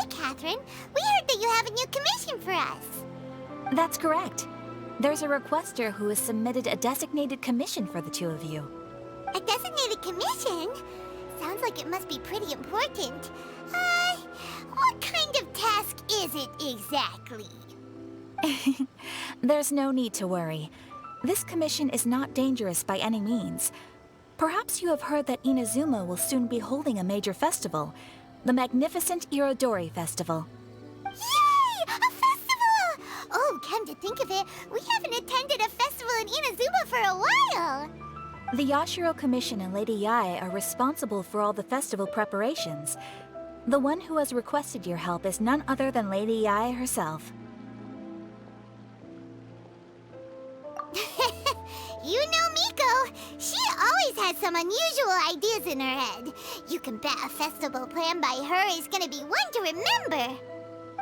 Catherine. We heard that you have a new commission for us. That's correct. There's a requester who has submitted a designated commission for the two of you. A designated commission? Sounds like it must be pretty important. What kind of task is it exactly? There's no need to worry. This commission is not dangerous by any means. Perhaps you have heard that Inazuma will soon be holding a major festival, the magnificent Irodori Festival. Yay! A festival! Oh, come to think of it, we haven't attended a festival in Inazuma for a while. The Yashiro Commission and Lady Yae are responsible for all the festival preparations. The one who has requested your help is none other than Lady Yae herself. You know Miko. She always has some unusual ideas in her head. You can bet a festival planned by her is gonna be one to remember.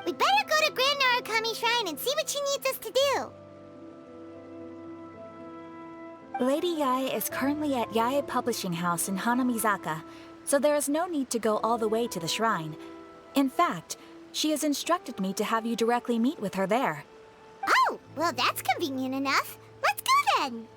We'd better go to Grand Narukami Shrine and see what she needs us to do. Lady Yae is currently at Yae Publishing House in Hanamizaka, so there is no need to go all the way to the shrine. In fact, she has instructed me to have you directly meet with her there. Oh, well that's convenient enough. Let's go then.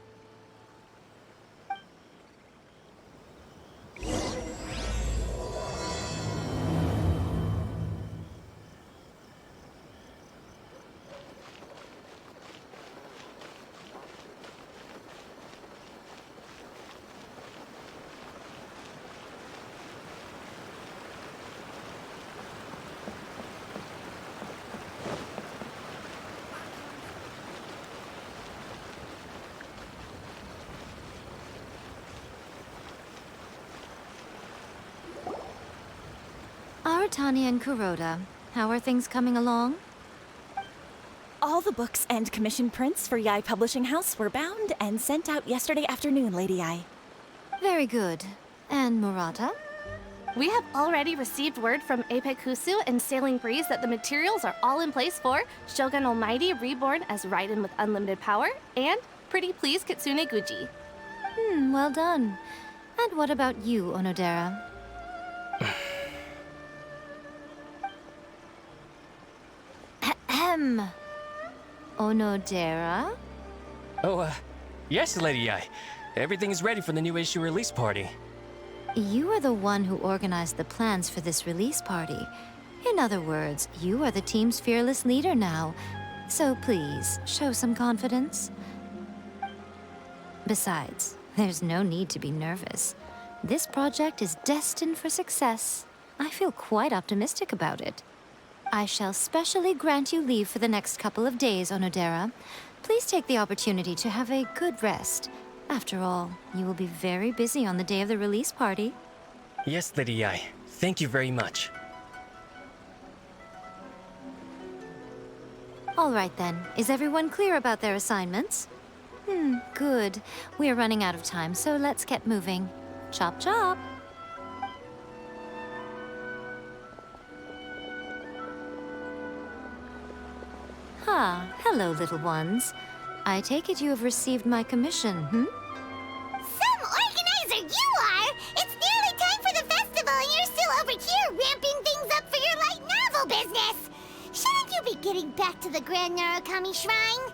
Aratani and Kuroda, how are things coming along? All the books and commission prints for Yae Publishing House were bound and sent out yesterday afternoon, Lady Yae. Very good. And Murata? We have already received word from Apekusu and Sailing Breeze that the materials are all in place for Shogun Almighty Reborn as Raiden with Unlimited Power and Pretty Please Kitsune Guji. Well done. And what about you, Onodera? Onodera? Oh, yes, Lady Yae. Everything is ready for the new issue release party. You are the one who organized the plans for this release party. In other words, you are the team's fearless leader now. So please, show some confidence. Besides, there's no need to be nervous. This project is destined for success. I feel quite optimistic about it. I shall specially grant you leave for the next couple of days, Onodera. Please take the opportunity to have a good rest. After all, you will be very busy on the day of the release party. Yes, Lady Yae. Thank you very much. All right then. Is everyone clear about their assignments? Good. We are running out of time, so let's get moving. Chop chop! Hello, little ones. I take it you have received my commission, Some organizer you are! It's nearly time for the festival and you're still over here ramping things up for your light novel business! Shouldn't you be getting back to the Grand Narukami Shrine?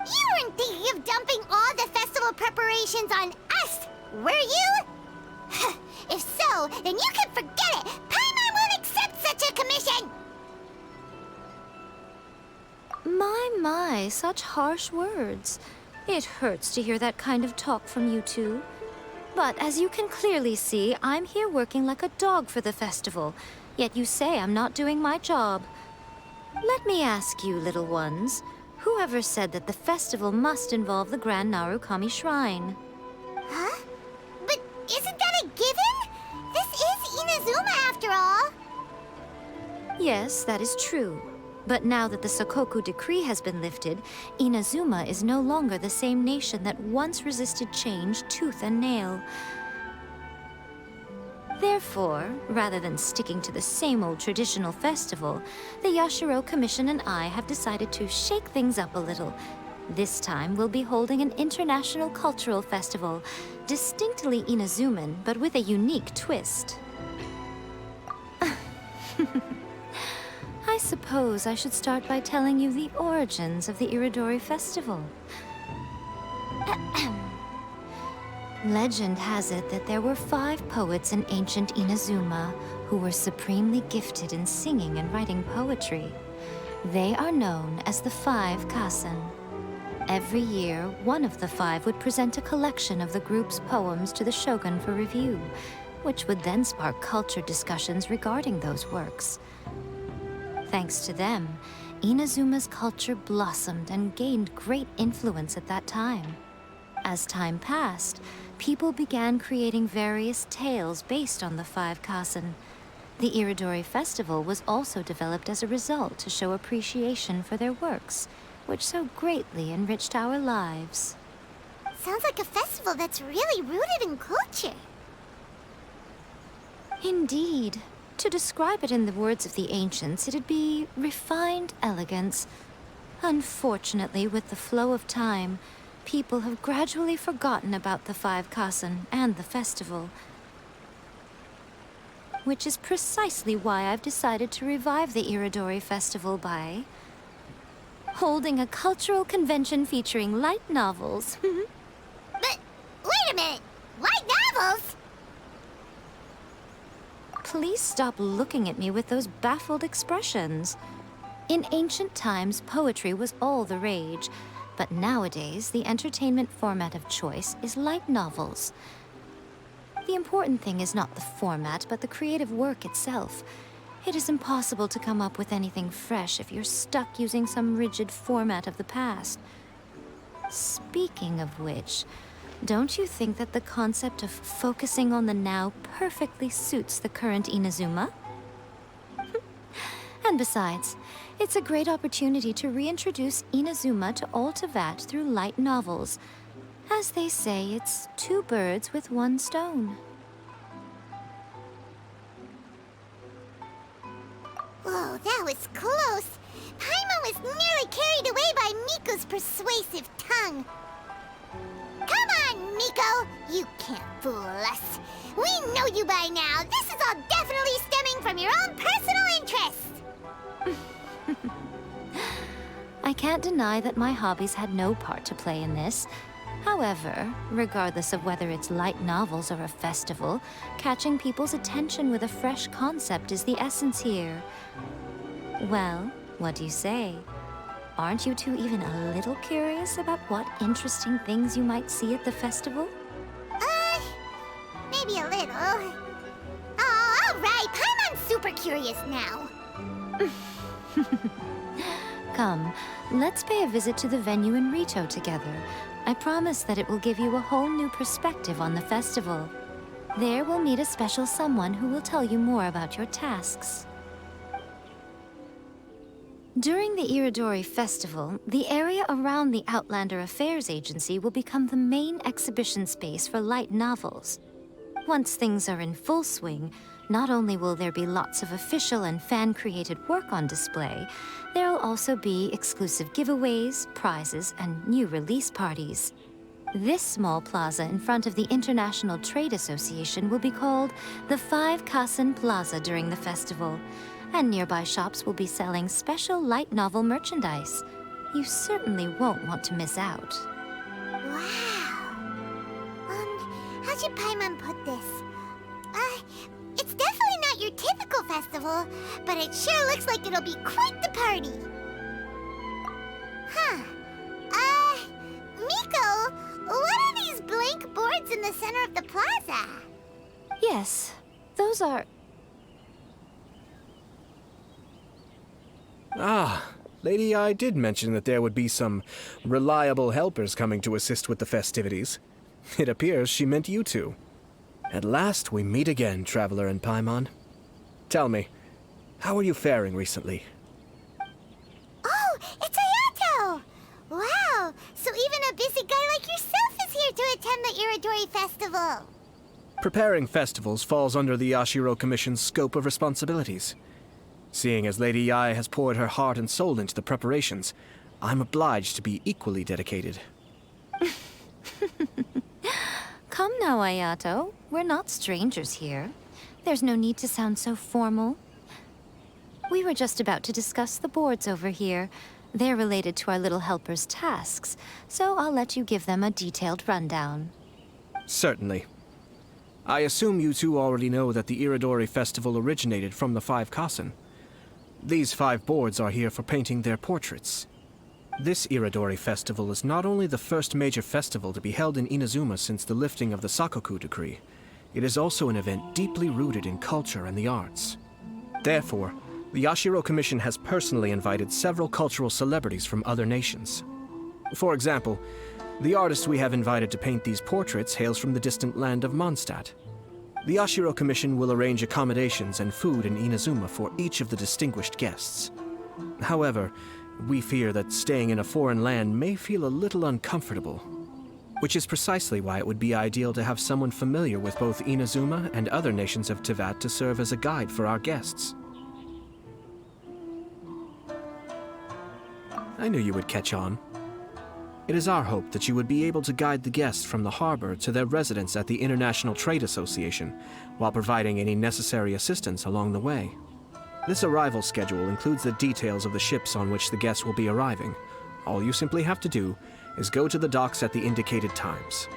You weren't thinking of dumping all the festival preparations on us, were you? If so, then you can forget it! Paimon won't accept such a commission! My, such harsh words. It hurts to hear that kind of talk from you two. But as you can clearly see, I'm here working like a dog for the festival, yet you say I'm not doing my job. Let me ask you, little ones, whoever said that the festival must involve the Grand Narukami Shrine? Huh? But isn't that a given? This is Inazuma after all. Yes, that is true. But now that the Sokoku decree has been lifted, Inazuma is no longer the same nation that once resisted change tooth and nail. Therefore, rather than sticking to the same old traditional festival, the Yashiro Commission and I have decided to shake things up a little. This time, we'll be holding an international cultural festival, distinctly Inazuman, but with a unique twist. I suppose I should start by telling you the origins of the Irodori festival. Legend has it that there were 5 poets in ancient Inazuma who were supremely gifted in singing and writing poetry. They are known as the 5 Kasen. Every year, one of the 5 would present a collection of the group's poems to the shogun for review, which would then spark culture discussions regarding those works. Thanks to them, Inazuma's culture blossomed and gained great influence at that time. As time passed, people began creating various tales based on the 5 Kasen. The Irodori festival was also developed as a result to show appreciation for their works, which so greatly enriched our lives. Sounds like a festival that's really rooted in culture. Indeed. To describe it in the words of the ancients, it'd be refined elegance. Unfortunately, with the flow of time, people have gradually forgotten about the 5 Kasen and the festival. Which is precisely why I've decided to revive the Irodori festival by holding a cultural convention featuring light novels. But, wait a minute! Light novels? Please stop looking at me with those baffled expressions. In ancient times, poetry was all the rage, but nowadays, the entertainment format of choice is light novels. The important thing is not the format, but the creative work itself. It is impossible to come up with anything fresh if you're stuck using some rigid format of the past. Speaking of which, don't you think that the concept of focusing on the now perfectly suits the current Inazuma? And besides, it's a great opportunity to reintroduce Inazuma to all Teyvat through light novels. As they say, it's 2 birds with 1 stone. Whoa, that was close. Paimon was nearly carried away by Miko's persuasive tongue. Come on, Miko! You can't fool us. We know you by now. This is all definitely stemming from your own personal interest. I can't deny that my hobbies had no part to play in this. However, regardless of whether it's light novels or a festival, catching people's attention with a fresh concept is the essence here. Well, what do you say? Aren't you two even a little curious about what interesting things you might see at the festival? Maybe a little. Oh, all right. Paimon's super curious now. Come, let's pay a visit to the venue in Rito together. I promise that it will give you a whole new perspective on the festival. There we'll meet a special someone who will tell you more about your tasks. During the Irodori festival, the area around the Outlander Affairs Agency will become the main exhibition space for light novels. Once things are in full swing, not only will there be lots of official and fan-created work on display, there will also be exclusive giveaways, prizes, and new release parties. This small plaza in front of the International Trade Association will be called the 5 Kasen Plaza during the festival, and nearby shops will be selling special light novel merchandise. You certainly won't want to miss out. Wow. How should Paimon put this? It's definitely not your typical festival, but it sure looks like it'll be quite the party. Huh. Miko, what are these blank boards in the center of the plaza? Yes, those are... Ah, Lady I did mention that there would be some reliable helpers coming to assist with the festivities. It appears she meant you two. At last we meet again, Traveler and Paimon. Tell me, how are you faring recently? Oh, it's Ayato! Wow, so even a busy guy like yourself is here to attend the Irodori festival. Preparing festivals falls under the Yashiro Commission's scope of responsibilities. Seeing as Lady Yae has poured her heart and soul into the preparations, I'm obliged to be equally dedicated. Come now, Ayato. We're not strangers here. There's no need to sound so formal. We were just about to discuss the boards over here. They're related to our little helper's tasks, so I'll let you give them a detailed rundown. Certainly. I assume you two already know that the Irodori festival originated from the 5 Kasen. These 5 boards are here for painting their portraits. This Irodori festival is not only the first major festival to be held in Inazuma since the lifting of the Sakoku decree, it is also an event deeply rooted in culture and the arts. Therefore, the Yashiro Commission has personally invited several cultural celebrities from other nations. For example, the artist we have invited to paint these portraits hails from the distant land of Mondstadt. The Yashiro Commission will arrange accommodations and food in Inazuma for each of the distinguished guests. However, we fear that staying in a foreign land may feel a little uncomfortable, which is precisely why it would be ideal to have someone familiar with both Inazuma and other nations of Teyvat to serve as a guide for our guests. I knew you would catch on. It is our hope that you would be able to guide the guests from the harbor to their residence at the International Trade Association, while providing any necessary assistance along the way. This arrival schedule includes the details of the ships on which the guests will be arriving. All you simply have to do is go to the docks at the indicated times.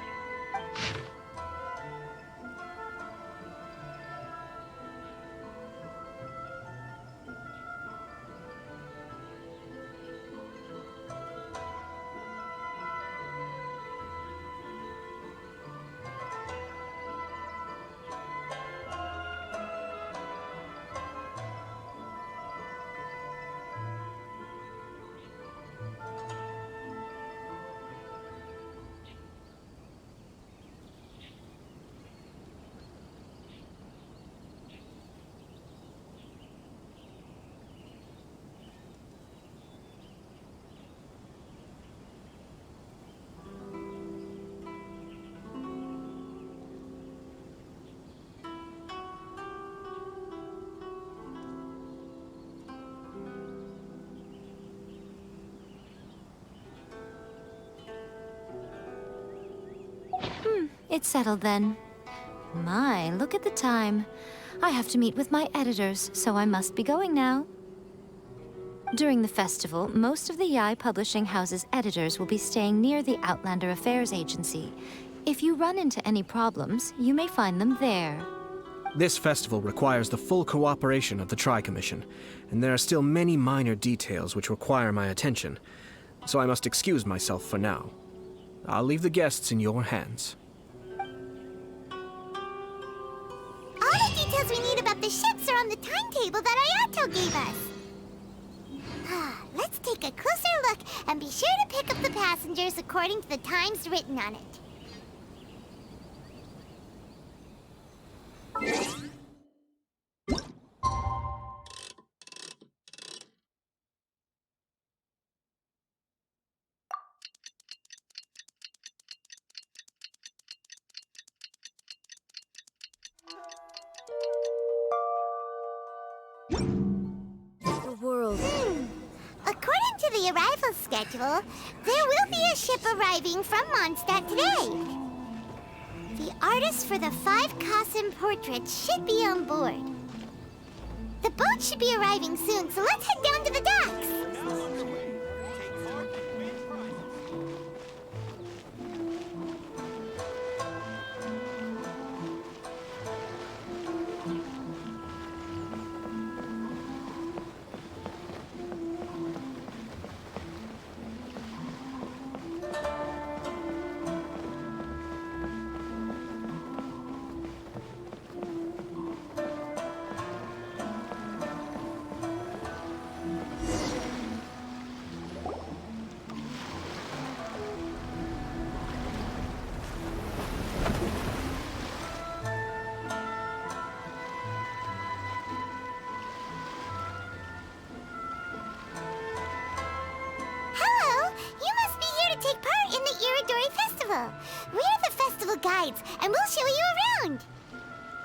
It's settled then. My, look at the time. I have to meet with my editors, so I must be going now. During the festival, most of the Yae Publishing House's editors will be staying near the Outlander Affairs Agency. If you run into any problems, you may find them there. This festival requires the full cooperation of the Tri-Commission, and there are still many minor details which require my attention, so I must excuse myself for now. I'll leave the guests in your hands. All the details we need about the ships are on the timetable that Ayato gave us. Let's take a closer look and be sure to pick up the passengers according to the times written on it. The world. According to the arrival schedule, there will be a ship arriving from Mondstadt today. The artist for the 5 Kasen portraits should be on board. The boat should be arriving soon, so let's head down to the docks. We're the festival guides, and we'll show you around.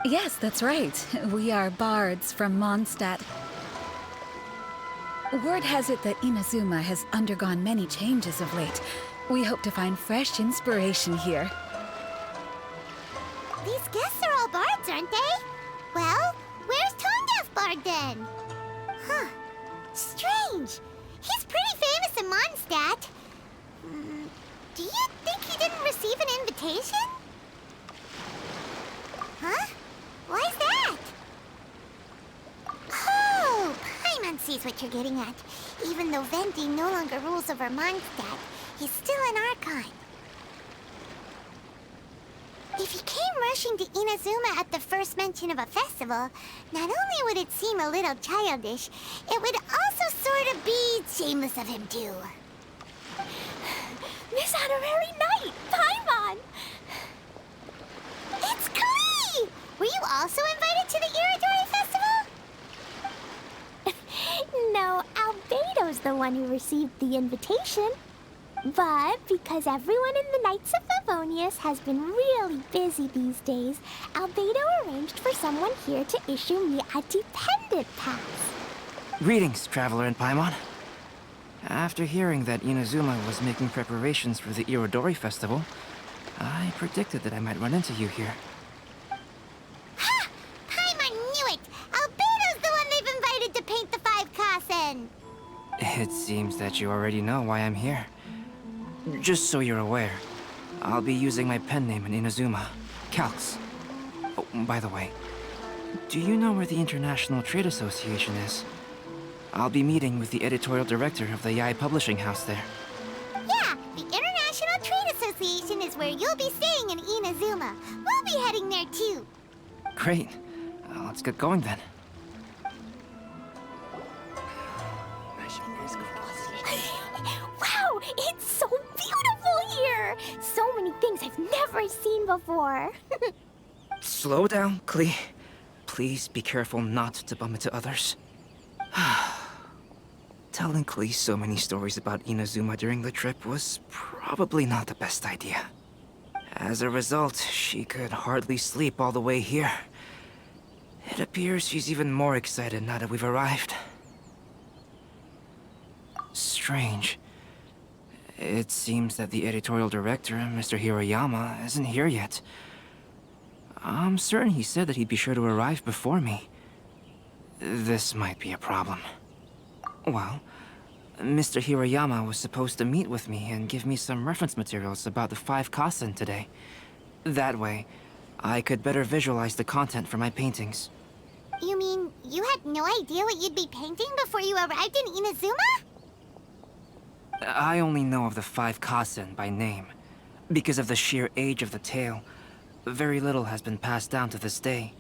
Yes, that's right. We are bards from Mondstadt. Word has it that Inazuma has undergone many changes of late. We hope to find fresh inspiration here. These guests are all bards, aren't they? Well, where's Tone Deaf Bard then? Huh. Strange. He's pretty famous in Mondstadt. Do you think he didn't receive an invitation? Huh? Why's that? Oh, Paimon sees what you're getting at. Even though Venti no longer rules over Mondstadt, he's still an Archon. If he came rushing to Inazuma at the first mention of a festival, not only would it seem a little childish, it would also sort of be shameless of him too. Miss Honorary Knight, Paimon! It's Klee! Were you also invited to the Irodori festival? No, Albedo's the one who received the invitation. But because everyone in the Knights of Favonius has been really busy these days, Albedo arranged for someone here to issue me a dependent pass. Greetings, Traveler and Paimon. After hearing that Inazuma was making preparations for the Irodori festival, I predicted that I might run into you here. Ha! Paimon knew it! Albedo's the one they've invited to paint the 5 Kasen! It seems that you already know why I'm here. Just so you're aware, I'll be using my pen name in Inazuma, Calx. Oh, by the way, do you know where the International Trade Association is? I'll be meeting with the editorial director of the Yae Publishing House there. Yeah, the International Trade Association is where you'll be staying in Inazuma. We'll be heading there too. Great. Let's get going then. Wow, it's so beautiful here! So many things I've never seen before. Slow down, Klee. Please be careful not to bump into others. Telling Klee so many stories about Inazuma during the trip was probably not the best idea. As a result, she could hardly sleep all the way here. It appears she's even more excited now that we've arrived. Strange. It seems that the editorial director, Mr. Hiroyama, isn't here yet. I'm certain he said that he'd be sure to arrive before me. This might be a problem. Well, Mr. Hiroyama was supposed to meet with me and give me some reference materials about the 5 Kasen today. That way, I could better visualize the content for my paintings. You mean you had no idea what you'd be painting before you arrived in Inazuma? I only know of the 5 Kasen by name. Because of the sheer age of the tale, very little has been passed down to this day.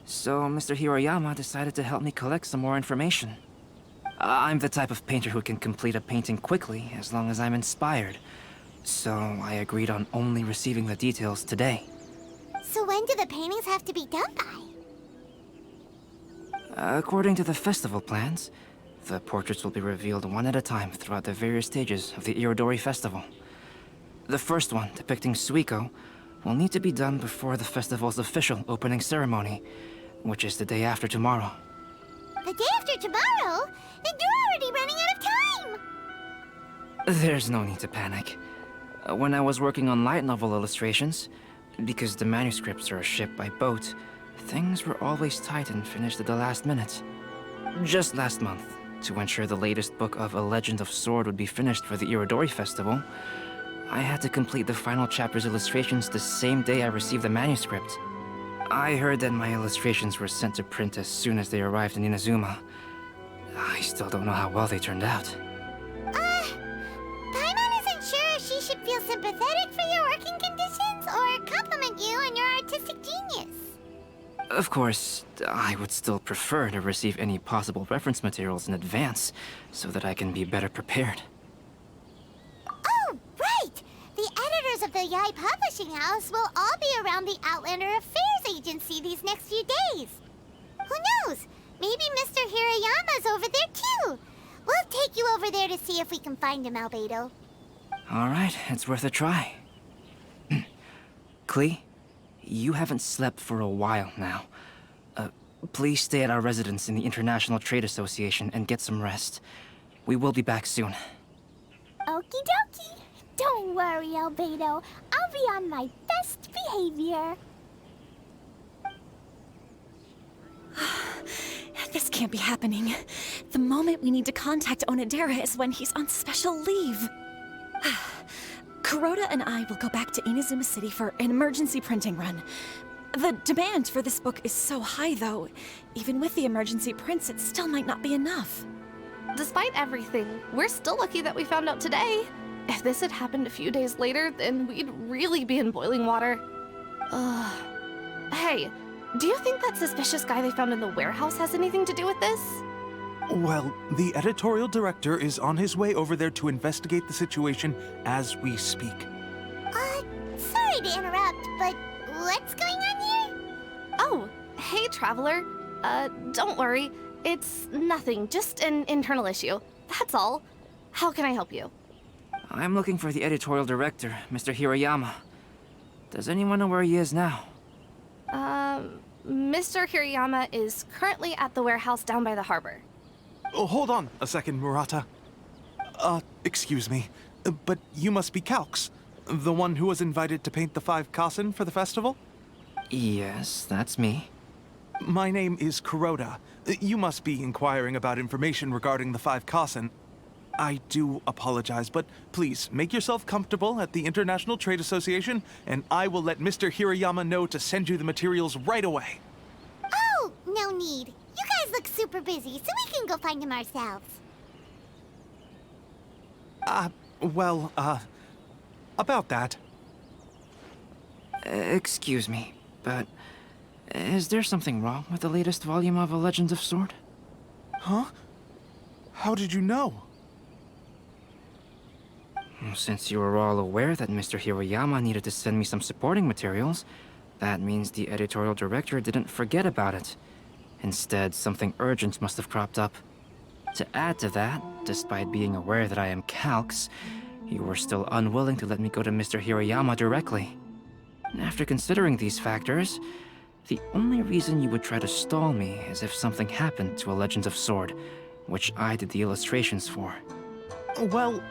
So Mr. Hiroyama decided to help me collect some more information. I'm the type of painter who can complete a painting quickly as long as I'm inspired. So I agreed on only receiving the details today. So when do the paintings have to be done by? According to the festival plans, the portraits will be revealed one at a time throughout the various stages of the Irodori festival. The first one, depicting Suico, will need to be done before the festival's official opening ceremony, which is the day after tomorrow. The day after tomorrow? Then you're already running out of time! There's no need to panic. When I was working on light novel illustrations, because the manuscripts are shipped by boat, things were always tight and finished at the last minute. Just last month, to ensure the latest book of A Legend of Sword would be finished for the Irodori festival, I had to complete the final chapter's illustrations the same day I received the manuscript. I heard that my illustrations were sent to print as soon as they arrived in Inazuma. I still don't know how well they turned out. Paimon isn't sure if she should feel sympathetic for your working conditions or compliment you on your artistic genius. Of course, I would still prefer to receive any possible reference materials in advance, so that I can be better prepared. Oh, right! The editors of the Yae Publishing House will all be around the Outlander Affairs Agency these next few days. Who knows? Maybe Mr. Hiroyama's over there too. We'll take you over there to see if we can find him, Albedo. All right, it's worth a try. Klee, you haven't slept for a while now. Please stay at our residence in the International Trade Association and get some rest. We will be back soon. Okie dokie. Don't worry, Albedo. I'll be on my best behavior. This can't be happening. The moment we need to contact Onodera is when he's on special leave. Kuroda and I will go back to Inazuma City for an emergency printing run. The demand for this book is so high, though. Even with the emergency prints, it still might not be enough. Despite everything, we're still lucky that we found out today. If this had happened a few days later, then we'd really be in boiling water. Hey, do you think that suspicious guy they found in the warehouse has anything to do with this? Well, the editorial director is on his way over there to investigate the situation as we speak. Sorry to interrupt, but what's going on here? Oh, hey, Traveler. Don't worry. It's nothing, just an internal issue. That's all. How can I help you? I'm looking for the editorial director, Mr. Hirayama. Does anyone know where he is now? Mr. Hirayama is currently at the warehouse down by the harbor. Oh, hold on a second, Murata. Excuse me, but you must be Calx, the one who was invited to paint the 5 kasen for the festival? Yes, that's me. My name is Kuroda. You must be inquiring about information regarding the 5 kasen. I do apologize, but please make yourself comfortable at the International Trade Association, and I will let Mr. Hirayama know to send you the materials right away. Oh, no need. You guys look super busy, so we can go find him ourselves. About that. Excuse me, but is there something wrong with the latest volume of A Legend of Sword? Huh? How did you know? Since you were all aware that Mr. Hirayama needed to send me some supporting materials, that means the editorial director didn't forget about it. Instead, something urgent must have cropped up. To add to that, despite being aware that I am Calx, you were still unwilling to let me go to Mr. Hirayama directly. After considering these factors, the only reason you would try to stall me is if something happened to A Legend of Sword, which I did the illustrations for. Well,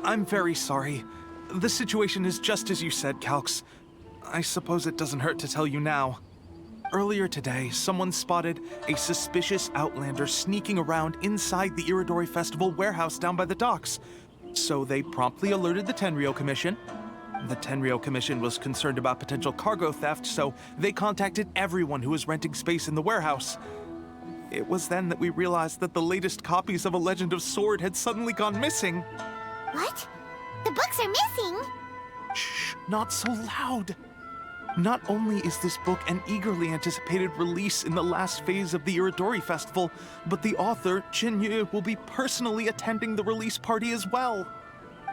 I'm very sorry. The situation is just as you said, Calx. I suppose it doesn't hurt to tell you now. Earlier today, someone spotted a suspicious outlander sneaking around inside the Irodori Festival warehouse down by the docks. So they promptly alerted the Tenryou Commission. The Tenryou Commission was concerned about potential cargo theft, so they contacted everyone who was renting space in the warehouse. It was then that we realized that the latest copies of A Legend of Sword had suddenly gone missing. What? The books are missing? Shh, not so loud. Not only is this book an eagerly anticipated release in the last phase of the Irodori Festival, but the author, Jinyu, will be personally attending the release party as well.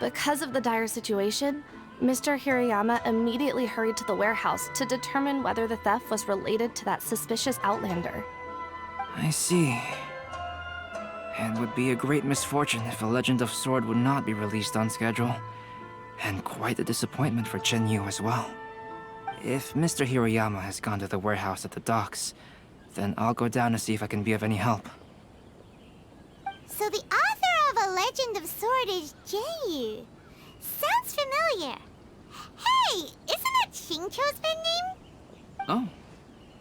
Because of the dire situation, Mr. Hirayama immediately hurried to the warehouse to determine whether the theft was related to that suspicious outlander. I see. It would be a great misfortune if A Legend of Sword would not be released on schedule. And quite a disappointment for Jinyu as well. If Mr. Hirayama has gone to the warehouse at the docks, then I'll go down to see if I can be of any help. So the author of A Legend of Sword is Jinyu. Sounds familiar. Hey, isn't that Xingqiu's pen name? Oh,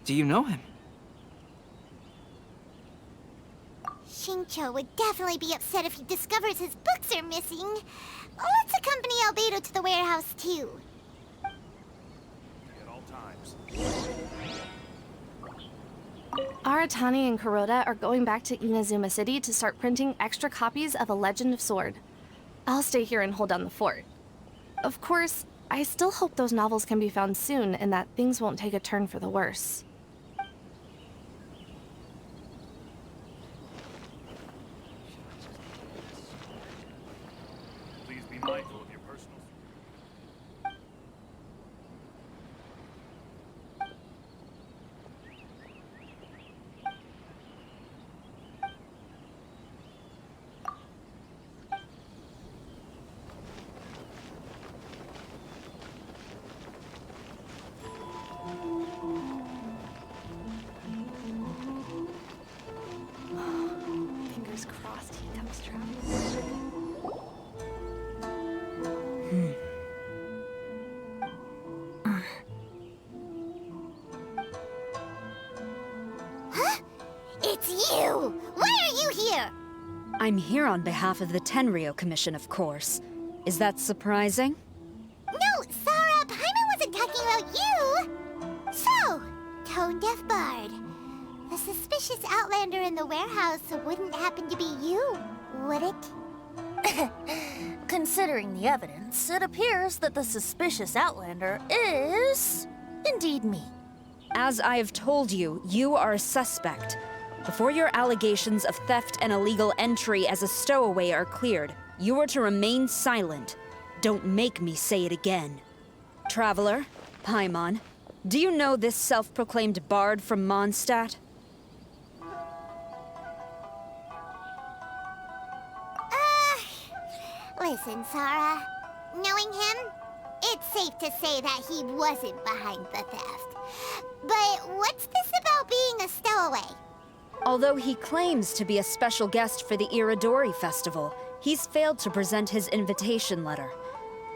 do you know him? Xingqiu would definitely be upset if he discovers his books are missing. Let's accompany Albedo to the warehouse, too. At all times. Aratani and Kuroda are going back to Inazuma City to start printing extra copies of A Legend of Sword. I'll stay here and hold down the fort. Of course, I still hope those novels can be found soon and that things won't take a turn for the worse. Please be mindful of your personal... Fingers crossed he comes traveling. You! Why are you here? I'm here on behalf of the Tenryou Commission, of course. Is that surprising? No, Sarah, Paimon wasn't talking about you! So, tone-deaf bard. The suspicious outlander in the warehouse wouldn't happen to be you, would it? Considering the evidence, it appears that the suspicious outlander is indeed me. As I have told you, you are a suspect. Before your allegations of theft and illegal entry as a stowaway are cleared, you are to remain silent. Don't make me say it again. Traveler, Paimon, do you know this self-proclaimed bard from Mondstadt? Listen, Sarah. Knowing him, it's safe to say that he wasn't behind the theft. But what's this about being a stowaway? Although he claims to be a special guest for the Irodori festival, he's failed to present his invitation letter.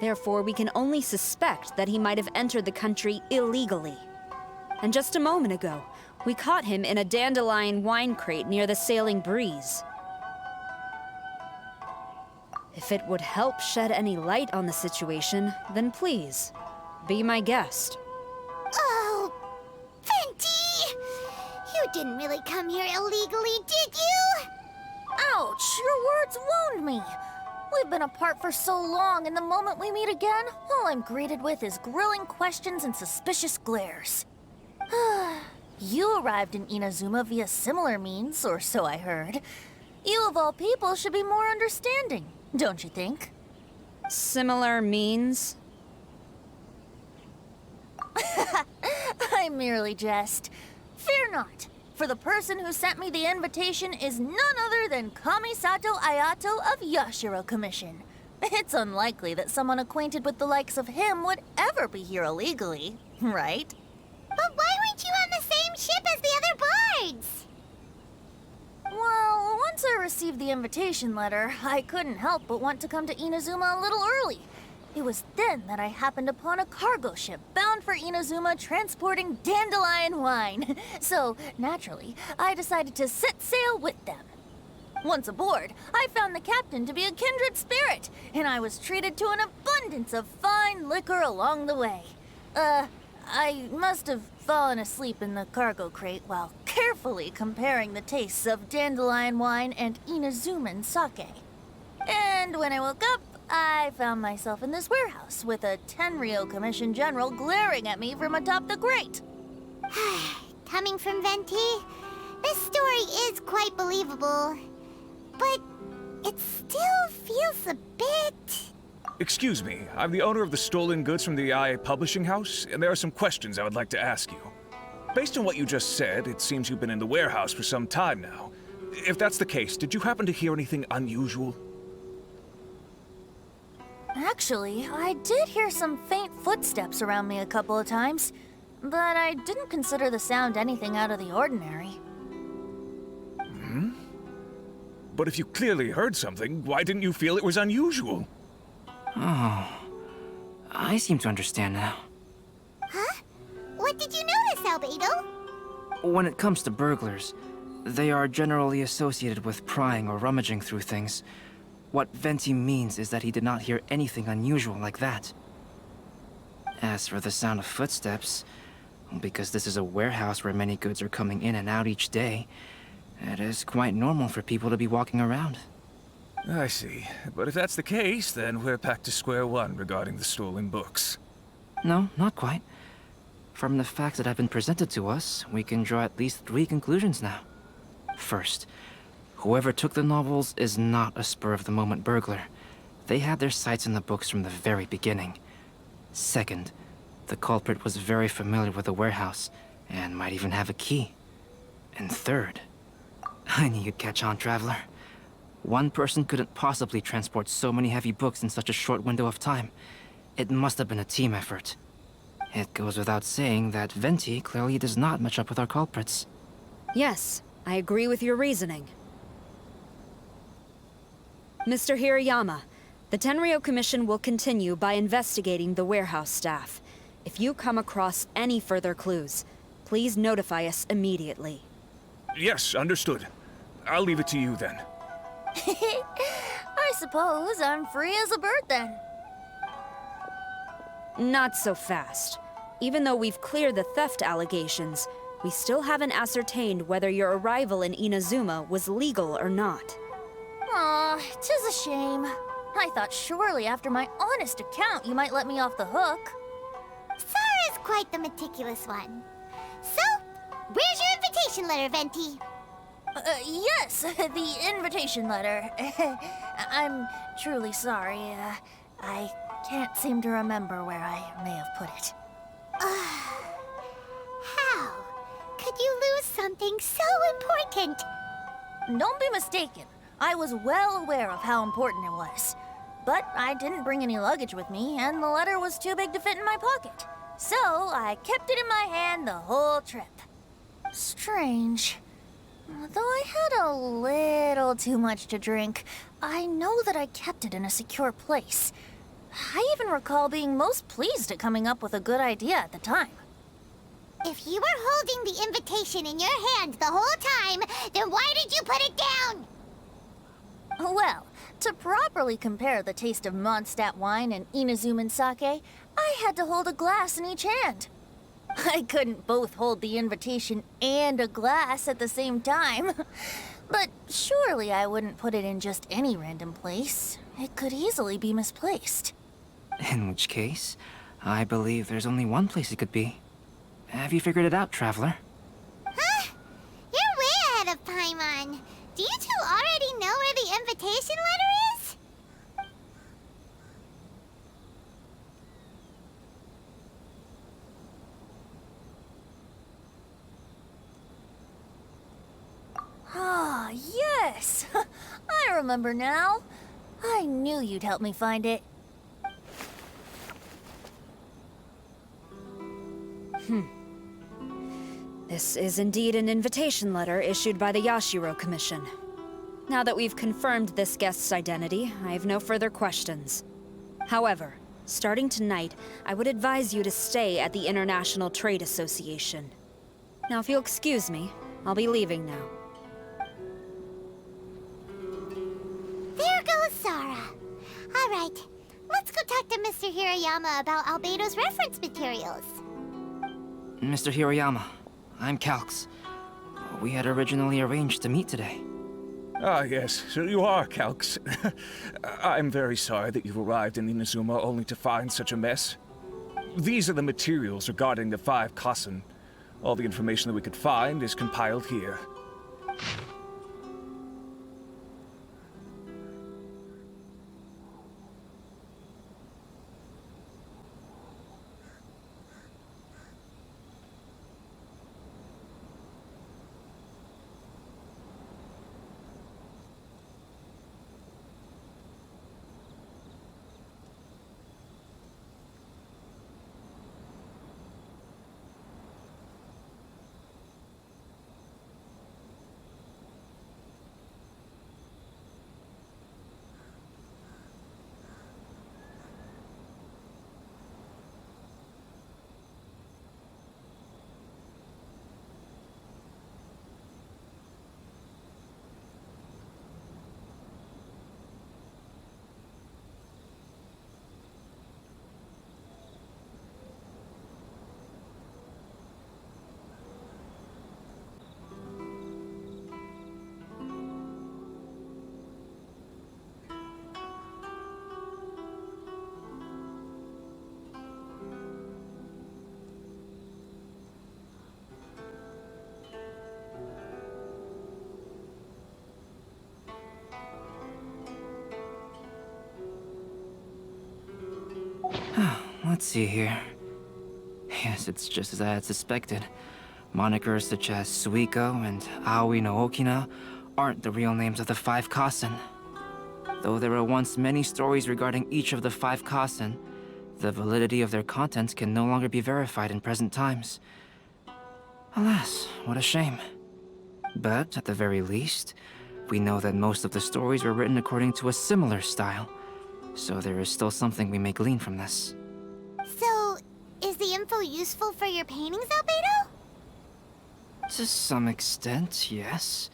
Therefore, we can only suspect that he might have entered the country illegally. And just a moment ago, we caught him in a dandelion wine crate near the Sailing Breeze. If it would help shed any light on the situation, then please, be my guest. Oh, Venti! You didn't really come here illegally, did you? Ouch, your words wound me. We've been apart for so long, and the moment we meet again, all I'm greeted with is grilling questions and suspicious glares. You arrived in Inazuma via similar means, or so I heard. You of all people should be more understanding, don't you think? Similar means? I merely jest. Fear not, for the person who sent me the invitation is none other than Kamisato Ayato of Yashiro Commission. It's unlikely that someone acquainted with the likes of him would ever be here illegally, right? But why weren't you on the same ship as the other bards? Well, once I received the invitation letter, I couldn't help but want to come to Inazuma a little early. It was then that I happened upon a cargo ship bound for Inazuma transporting dandelion wine. So, naturally, I decided to set sail with them. Once aboard, I found the captain to be a kindred spirit, and I was treated to an abundance of fine liquor along the way. I must have fallen asleep in the cargo crate while carefully comparing the tastes of dandelion wine and Inazuman sake. And when I woke up, I found myself in this warehouse with a Tenryou Commission general glaring at me from atop the grate. Coming from Venti, this story is quite believable. But it still feels a bit... Excuse me, I'm the owner of the stolen goods from the IA publishing house, and there are some questions I would like to ask you. Based on what you just said, it seems you've been in the warehouse for some time now. If that's the case, did you happen to hear anything unusual? Actually, I did hear some faint footsteps around me a couple of times, but I didn't consider the sound anything out of the ordinary. But if you clearly heard something, why didn't you feel it was unusual? Oh, I seem to understand now. Huh? What did you notice, Albedo? When it comes to burglars, they are generally associated with prying or rummaging through things. What Venti means is that he did not hear anything unusual like that. As for the sound of footsteps, because this is a warehouse where many goods are coming in and out each day, it is quite normal for people to be walking around. I see. But if that's the case, then we're back to square one regarding the stolen books. No, not quite. From the facts that have been presented to us, we can draw at least 3 conclusions now. First, whoever took the novels is not a spur-of-the-moment burglar. They had their sights on the books from the very beginning. Second, the culprit was very familiar with the warehouse, and might even have a key. And third, I knew you'd catch on, Traveler. One person couldn't possibly transport so many heavy books in such a short window of time. It must have been a team effort. It goes without saying that Venti clearly does not match up with our culprits. Yes, I agree with your reasoning. Mr. Hirayama, the Tenryou Commission will continue by investigating the warehouse staff. If you come across any further clues, please notify us immediately. Yes, understood. I'll leave it to you then. I suppose I'm free as a bird then. Not so fast. Even though we've cleared the theft allegations, we still haven't ascertained whether your arrival in Inazuma was legal or not. Aw, 'tis a shame. I thought surely after my honest account you might let me off the hook. Sara's quite the meticulous one. So, where's your invitation letter, Venti? Yes, the invitation letter. I'm truly sorry. I can't seem to remember where I may have put it. How could you lose something so important? Don't be mistaken. I was well aware of how important it was. But I didn't bring any luggage with me, and the letter was too big to fit in my pocket. So I kept it in my hand the whole trip. Strange. Though I had a little too much to drink, I know that I kept it in a secure place. I even recall being most pleased at coming up with a good idea at the time. If you were holding the invitation in your hand the whole time, then why did you put it down? Well, to properly compare the taste of Mondstadt wine and Inazuman sake, I had to hold a glass in each hand. I couldn't both hold the invitation and a glass at the same time. But surely I wouldn't put it in just any random place. It could easily be misplaced. In which case, I believe there's only one place it could be. Have you figured it out, Traveler? Huh? You're way ahead of Paimon. Do you two already know where the invitation letter is? Ah, yes! I remember now. I knew you'd help me find it. This is indeed an invitation letter issued by the Yashiro Commission. Now that we've confirmed this guest's identity, I have no further questions. However, starting tonight, I would advise you to stay at the International Trade Association. Now, if you'll excuse me, I'll be leaving now. There goes Sara. All right, let's go talk to Mr. Hirayama about Albedo's reference materials. Mr. Hiroyama, I'm Calx. We had originally arranged to meet today. Ah, yes, so you are Calx. I'm very sorry that you've arrived in Inazuma only to find such a mess. These are the materials regarding the 5 Kassen. All the information that we could find is compiled here. Let's see here. Yes, it's just as I had suspected. Monikers such as Suico and Aoi no Okina aren't the real names of the 5 Kassen. Though there were once many stories regarding each of the 5 Kassen, the validity of their contents can no longer be verified in present times. Alas, what a shame. But at the very least, we know that most of the stories were written according to a similar style, so there is still something we may glean from this. So, is the info useful for your paintings, Albedo? To some extent, yes.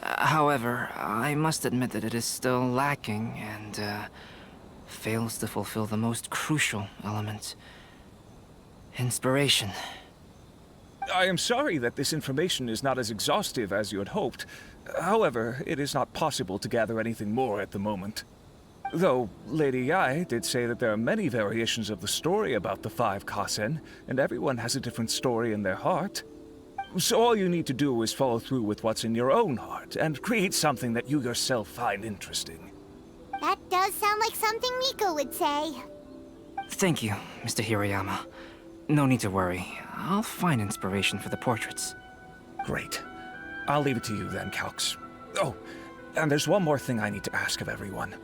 However, I must admit that it is still lacking and fails to fulfill the most crucial element. Inspiration. I am sorry that this information is not as exhaustive as you had hoped. However, it is not possible to gather anything more at the moment. Though, Lady Yae did say that there are many variations of the story about the 5 Kasen, and everyone has a different story in their heart. So all you need to do is follow through with what's in your own heart, and create something that you yourself find interesting. That does sound like something Miko would say. Thank you, Mr. Hirayama. No need to worry. I'll find inspiration for the portraits. Great. I'll leave it to you then, Calx. Oh, and there's one more thing I need to ask of everyone.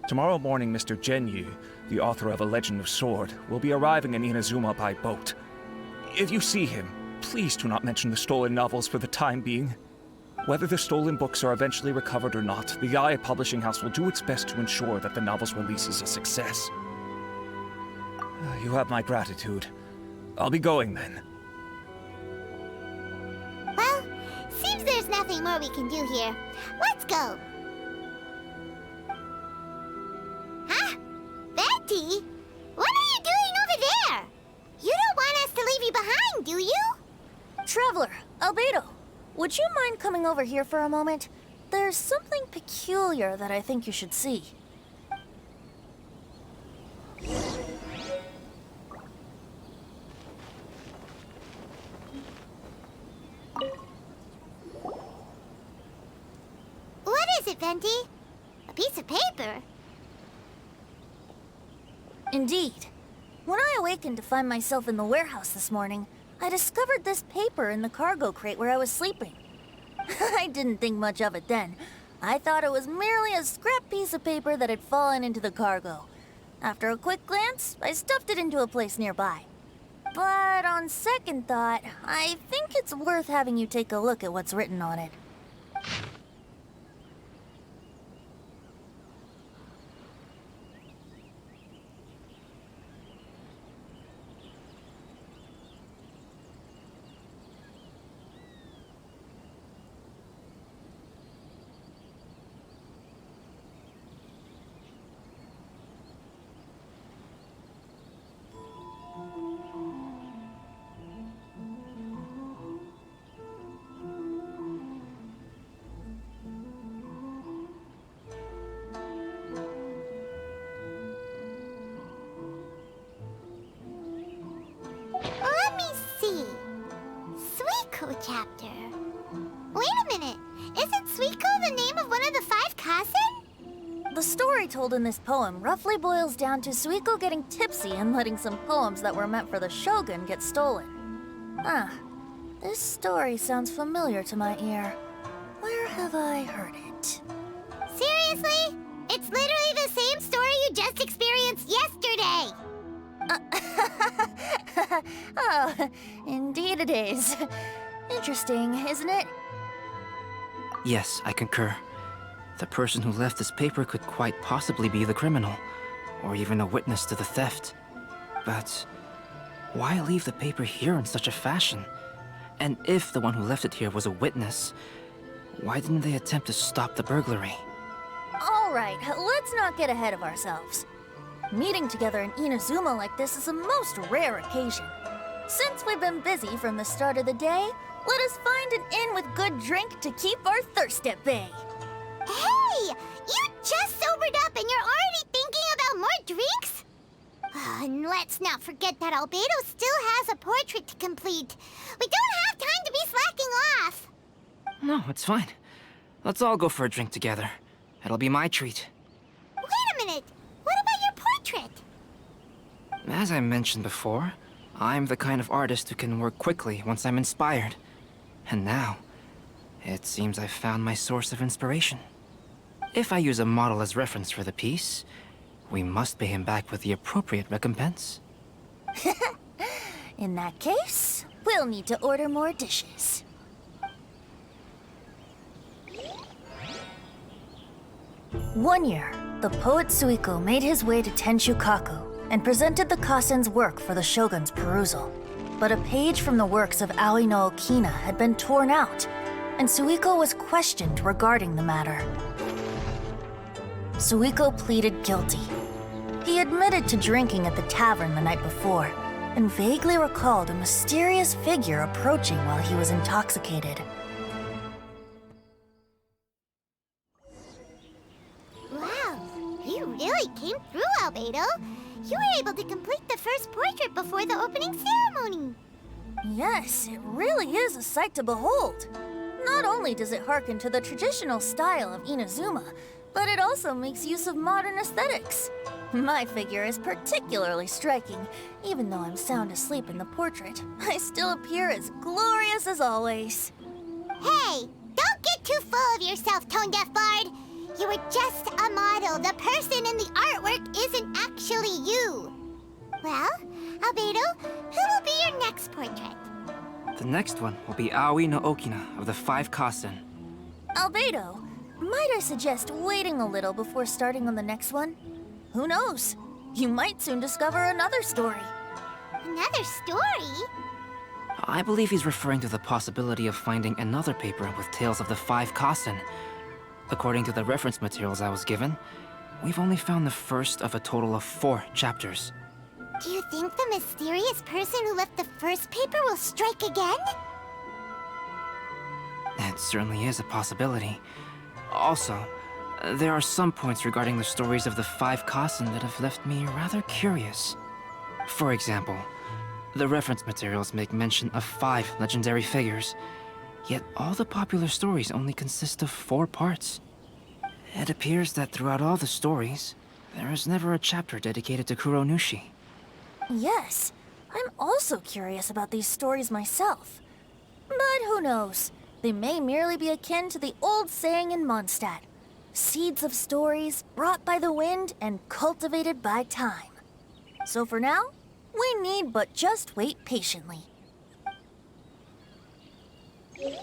Tomorrow morning, Mr. Genyu, the author of A Legend of Sword, will be arriving in Inazuma by boat. If you see him, please do not mention the stolen novels for the time being. Whether the stolen books are eventually recovered or not, the Yae Publishing House will do its best to ensure that the novel's release is a success. You have my gratitude. I'll be going then. Well, seems there's nothing more we can do here. Let's go. Huh? Betty? What are you doing over there? You don't want us to leave you behind, do you? Traveler, Albedo, would you mind coming over here for a moment? There's something peculiar that I think you should see. What is it, Venti? A piece of paper? Indeed. When I awakened to find myself in the warehouse this morning, I discovered this paper in the cargo crate where I was sleeping. I didn't think much of it then. I thought it was merely a scrap piece of paper that had fallen into the cargo. After a quick glance, I stuffed it into a place nearby. But on second thought, I think it's worth having you take a look at what's written on it. Let me see. Suico chapter. Wait a minute. Isn't Suico the name of one of the 5 Kasen? The story told in this poem roughly boils down to Suico getting tipsy and letting some poems that were meant for the shogun get stolen. Ah, this story sounds familiar to my ear. Where have I heard it? Seriously? It's literally the same story you just experienced yesterday. Oh, indeed it is. Interesting, isn't it? Yes, I concur. The person who left this paper could quite possibly be the criminal, or even a witness to the theft. But why leave the paper here in such a fashion? And if the one who left it here was a witness, why didn't they attempt to stop the burglary? All right, let's not get ahead of ourselves. Meeting together in Inazuma like this is a most rare occasion. Since we've been busy from the start of the day, let us find an inn with good drink to keep our thirst at bay. Hey! You just sobered up and you're already thinking about more drinks? And let's not forget that Albedo still has a portrait to complete. We don't have time to be slacking off. No, it's fine. Let's all go for a drink together. It'll be my treat. Wait a minute. What about your portrait? As I mentioned before, I'm the kind of artist who can work quickly once I'm inspired. And now, it seems I've found my source of inspiration. If I use a model as reference for the piece, we must pay him back with the appropriate recompense. In that case, we'll need to order more dishes. One year, the poet Suico made his way to Tenshukaku and presented the Kasen's work for the shogun's perusal. But a page from the works of Aoi no Okina had been torn out, and Suico was questioned regarding the matter. Suico pleaded guilty. He admitted to drinking at the tavern the night before, and vaguely recalled a mysterious figure approaching while he was intoxicated. Wow, you really came through, Albedo. You were able to complete the first portrait before the opening ceremony. Yes, it really is a sight to behold. Not only does it harken to the traditional style of Inazuma, but it also makes use of modern aesthetics. My figure is particularly striking. Even though I'm sound asleep in the portrait, I still appear as glorious as always. Hey, don't get too full of yourself, Tone Deaf Bard. You were just a model. The person in the artwork isn't actually you. Well, Albedo, who will be your next portrait? The next one will be Aoi no Okina of the 5 Kasen. Albedo, might I suggest waiting a little before starting on the next one? Who knows? You might soon discover another story. Another story? I believe he's referring to the possibility of finding another paper with tales of the 5 Kasen. According to the reference materials I was given, we've only found the first of a total of 4 chapters. Do you think the mysterious person who left the first paper will strike again? It certainly is a possibility. Also, there are some points regarding the stories of the 5 Kasen that have left me rather curious. For example, the reference materials make mention of 5 legendary figures, yet all the popular stories only consist of 4 parts. It appears that throughout all the stories, there is never a chapter dedicated to Kuronushi. Yes, I'm also curious about these stories myself. But who knows? They may merely be akin to the old saying in Mondstadt. Seeds of stories brought by the wind and cultivated by time. So for now, we need but just wait patiently. Everyone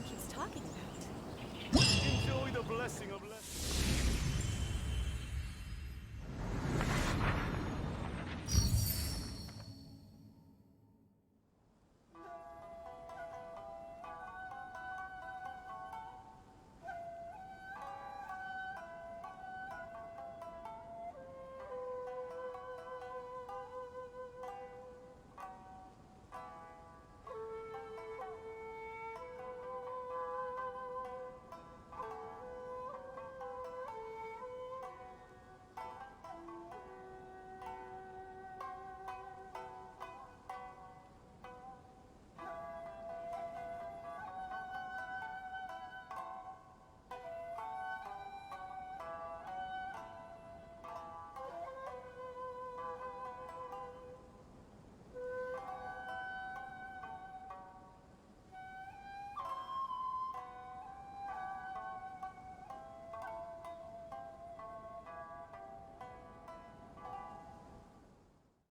keeps talking about. Enjoy the blessing of